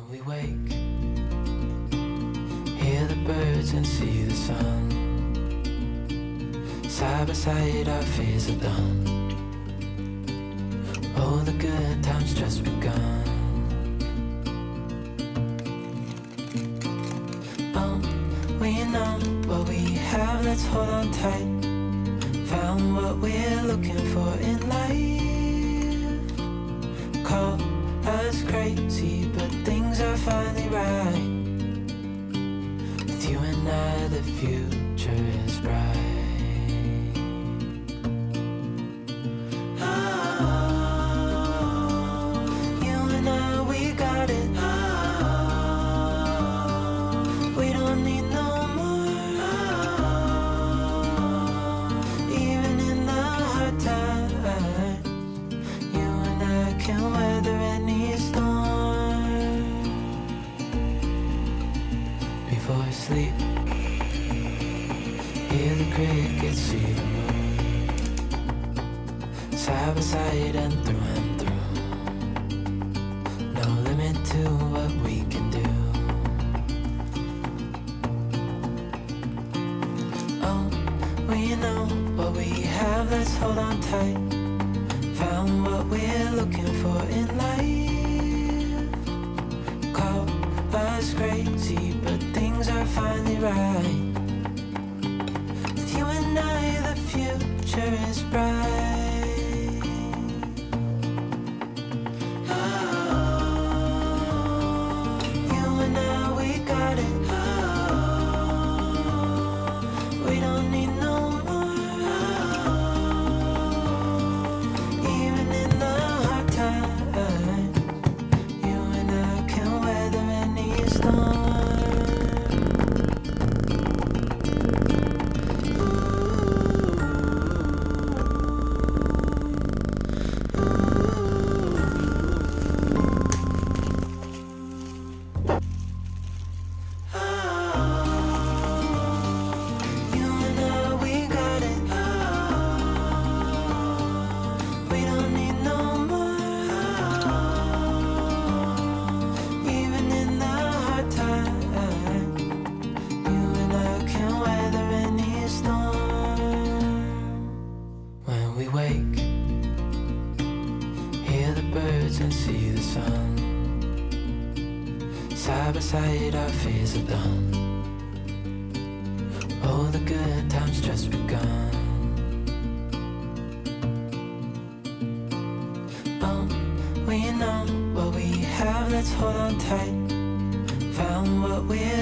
we wake, hear the birds and see the sun. Side by side our fears are done. Oh, the good times just begun. Oh, we know what we have, let's hold on tight. Found what we're looking for in life. Call us crazy, but things are finally right. With you and I, the future is bright. Before I sleep, hear the crickets, see the moon. Side by side and through. No limit to what we can do. Oh, we know what we have, let's hold on tight. Found what we're looking for in life. Call us crazy, but things are finally right. With you and I, the future is bright. Oh, you and I, we got it. Oh, we don't need no more. Even in the hard time, you and I can weather any storm. We wake, hear the birds and see the sun. Side by side our fears are done. Oh, the good times just begun. Oh, we know what we have, let's hold on tight. Found what we're